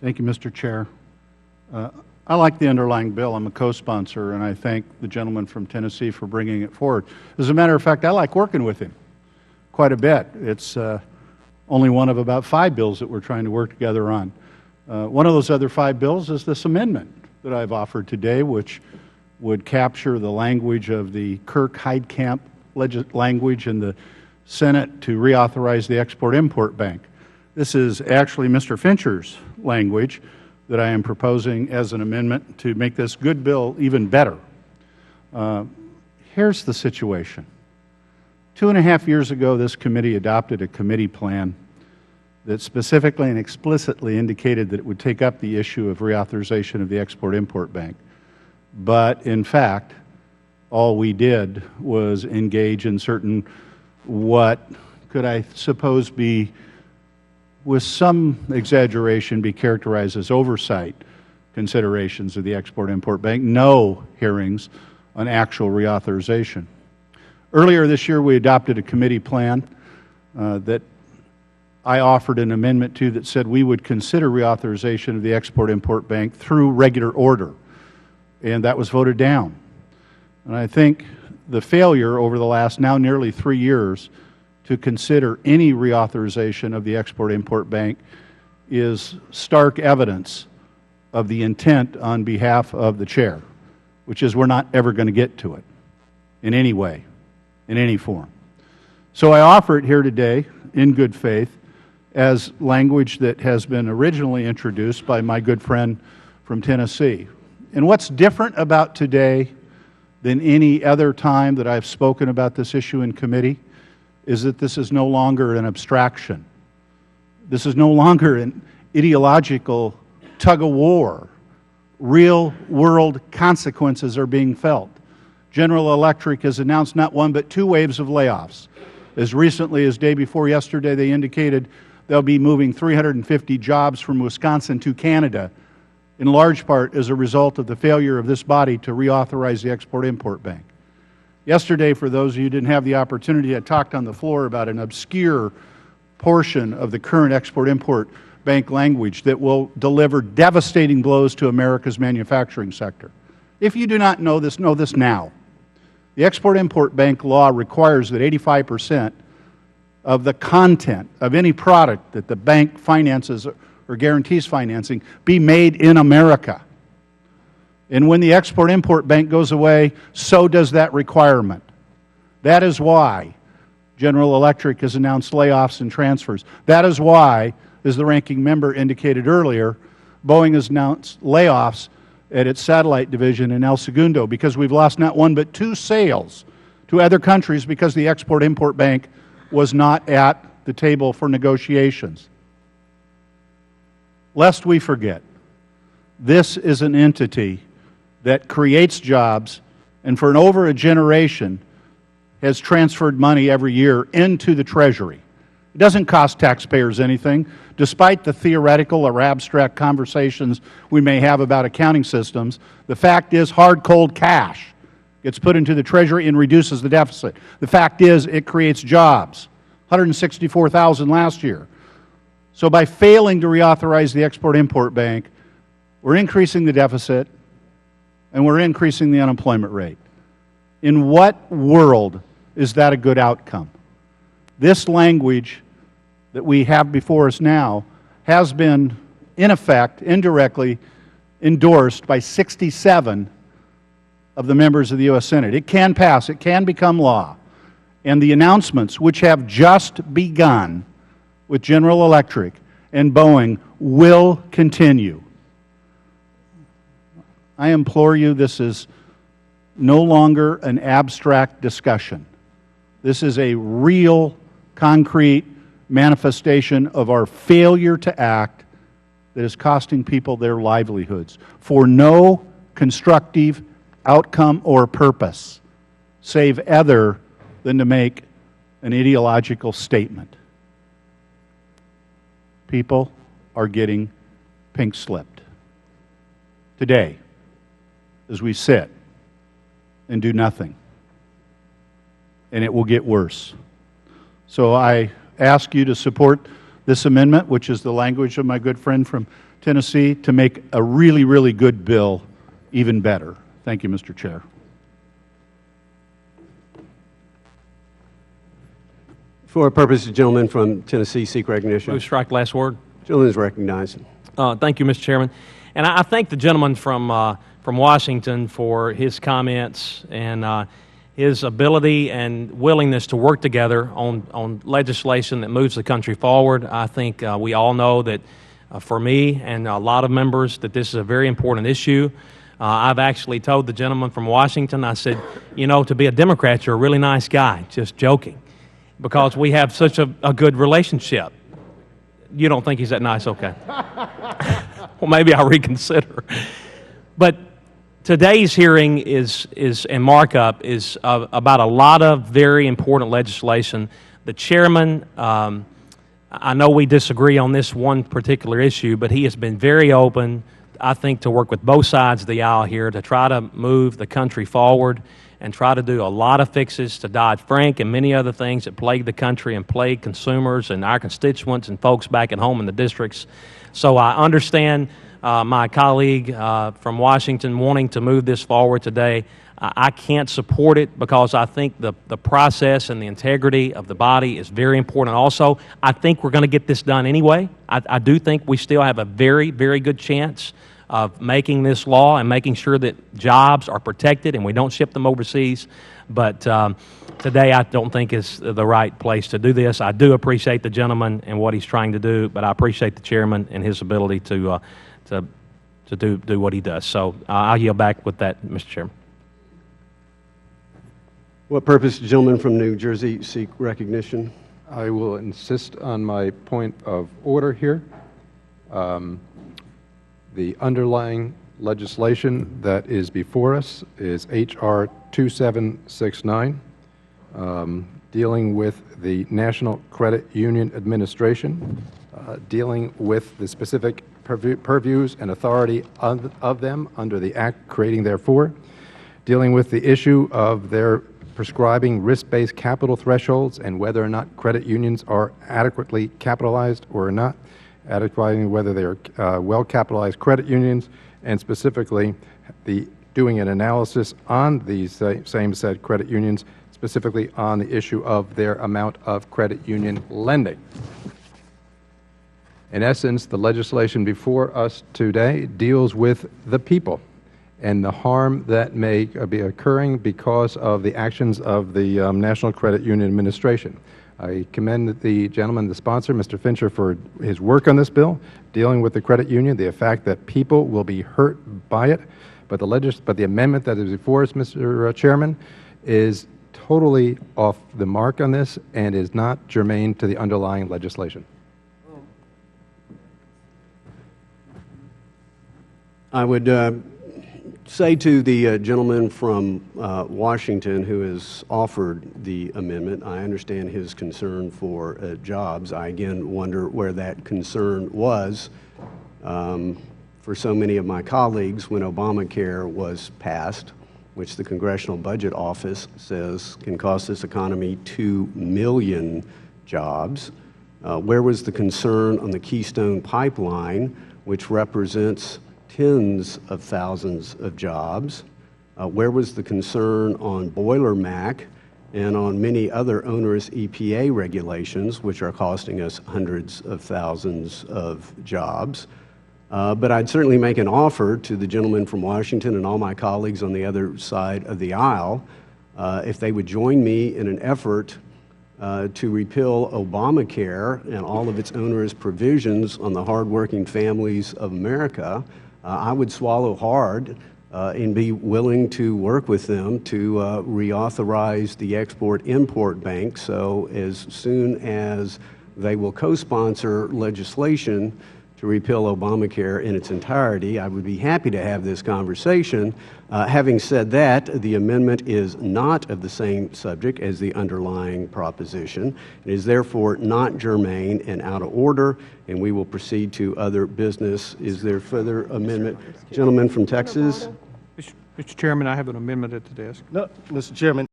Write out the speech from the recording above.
Thank you, Mr. Chair. I like the underlying bill. I'm a co-sponsor, and I thank the gentleman from Tennessee for bringing it forward. As a matter of fact, I like working with him quite a bit. It's only one of about 5 bills that we're trying to work together on. One of those other 5 bills is this amendment that I've offered today, which would capture the language of the Kirk-Heidkamp language in the Senate to reauthorize the Export-Import Bank. This is actually Mr. Fincher's language that I am proposing as an amendment to make this good bill even better. Here's the situation. 2.5 years ago, this committee adopted a committee plan that specifically and explicitly indicated that it would take up the issue of reauthorization of the Export-Import Bank. But in fact, all we did was engage in certain, what could I suppose be, with some exaggeration, be characterized as oversight considerations of the Export-Import Bank, no hearings on actual reauthorization. Earlier this year, we adopted a committee plan that I offered an amendment to that said we would consider reauthorization of the Export-Import Bank through regular order, and that was voted down. And I think the failure over the last now nearly 3 years to consider any reauthorization of the Export-Import Bank is stark evidence of the intent on behalf of the Chair, which is we're not ever going to get to it in any way, in any form. So I offer it here today in good faith as language that has been originally introduced by my good friend from Tennessee. And what's different about today than any other time that I've spoken about this issue in committee is that this is no longer an abstraction. This is no longer an ideological tug-of-war. Real-world consequences are being felt. General Electric has announced not 1 but 2 waves of layoffs. As recently as day before yesterday, they indicated they'll be moving 350 jobs from Wisconsin to Canada, in large part as a result of the failure of this body to reauthorize the Export-Import Bank. Yesterday, for those of you who didn't have the opportunity, I talked on the floor about an obscure portion of the current Export-Import Bank language that will deliver devastating blows to America's manufacturing sector. If you do not know this now. The Export-Import Bank law requires that 85% of the content of any product that the bank finances or guarantees financing be made in America. And when the Export-Import Bank goes away, so does that requirement. That is why General Electric has announced layoffs and transfers. That is why, as the ranking member indicated earlier, Boeing has announced layoffs at its satellite division in El Segundo, because we've lost not 1 but 2 sales to other countries because the Export-Import Bank was not at the table for negotiations. Lest we forget, this is an entity that creates jobs and for over a generation has transferred money every year into the Treasury. It doesn't cost taxpayers anything, despite the theoretical or abstract conversations we may have about accounting systems. The fact is, hard, cold cash gets put into the Treasury and reduces the deficit. The fact is, it creates jobs, 164,000 last year. So by failing to reauthorize the Export-Import Bank, we're increasing the deficit and we're increasing the unemployment rate. In what world is that a good outcome? This language that we have before us now has been, in effect, indirectly endorsed by 67 of the members of the U.S. Senate. It can pass. It can become law. And the announcements, which have just begun with General Electric and Boeing, will continue. I implore you, this is no longer an abstract discussion. This is a real, concrete manifestation of our failure to act that is costing people their livelihoods for no constructive outcome or purpose, save other than to make an ideological statement. People are getting pink-slipped today as we sit and do nothing, and it will get worse. So I ask you to support this amendment, which is the language of my good friend from Tennessee to make a really, really good bill even better. Thank you, Mr. Chair. For a purpose, the gentleman from Tennessee seek recognition. Move strike last word. The gentleman is recognized. Thank you, Mr. Chairman. And I thank the gentleman from Washington for his comments and his ability and willingness to work together on legislation that moves the country forward. I think we all know that for me and a lot of members that this is a very important issue. I've actually told the gentleman from Washington, I said, you know, to be a Democrat, you're a really nice guy, just joking, because we have such a good relationship. You don't think he's that nice? Okay. Well, maybe I'll reconsider. But today's hearing and markup is about a lot of very important legislation. The chairman, I know we disagree on this one particular issue, but he has been very open, I think, to work with both sides of the aisle here to try to move the country forward and try to do a lot of fixes to Dodd-Frank and many other things that plague the country and plague consumers and our constituents and folks back at home in the districts. So I understand my colleague from Washington wanting to move this forward today. I can't support it because I think the process and the integrity of the body is very important. Also, I think we're going to get this done anyway. I do think we still have a very, very good chance of making this law and making sure that jobs are protected and we don't ship them overseas. But today I don't think is the right place to do this. I do appreciate the gentleman and what he's trying to do, but I appreciate the chairman and his ability to do what he does. So I'll yield back with that, Mr. Chairman. What purpose, the gentleman from New Jersey seek recognition? I will insist on my point of order here. The underlying legislation that is before us is H.R. 2769, dealing with the National Credit Union Administration, dealing with the specific purviews and authority of them under the Act creating therefore, dealing with the issue of their prescribing risk-based capital thresholds and whether or not credit unions are adequately capitalized or not, adequately whether they are well-capitalized credit unions, and specifically doing an analysis on these same said credit unions, specifically on the issue of their amount of credit union lending. In essence, the legislation before us today deals with the people and the harm that may be occurring because of the actions of the National Credit Union Administration. I commend the gentleman, the sponsor, Mr. Fincher, for his work on this bill, dealing with the credit union, the fact that people will be hurt by it. But the amendment that is before us, Mr. Chairman, is totally off the mark on this and is not germane to the underlying legislation. I would say to the gentleman from Washington who has offered the amendment, I understand his concern for jobs. I again wonder where that concern was for so many of my colleagues when Obamacare was passed, which the Congressional Budget Office says can cost this economy 2 million jobs. Where was the concern on the Keystone Pipeline, which represents tens of thousands of jobs? Where was the concern on Boiler Mac and on many other onerous EPA regulations, which are costing us hundreds of thousands of jobs? But I'd certainly make an offer to the gentleman from Washington and all my colleagues on the other side of the aisle if they would join me in an effort to repeal Obamacare and all of its onerous provisions on the hardworking families of America. I would swallow hard and be willing to work with them to reauthorize the Export-Import Bank, so as soon as they will co-sponsor legislation to repeal Obamacare in its entirety, I would be happy to have this conversation. Having said that, the amendment is not of the same subject as the underlying proposition. It is therefore not germane and out of order, and we will proceed to other business. Is there further amendment? Gentleman from Texas. Mr. Chairman, I have an amendment at the desk. No, Mr. Chairman.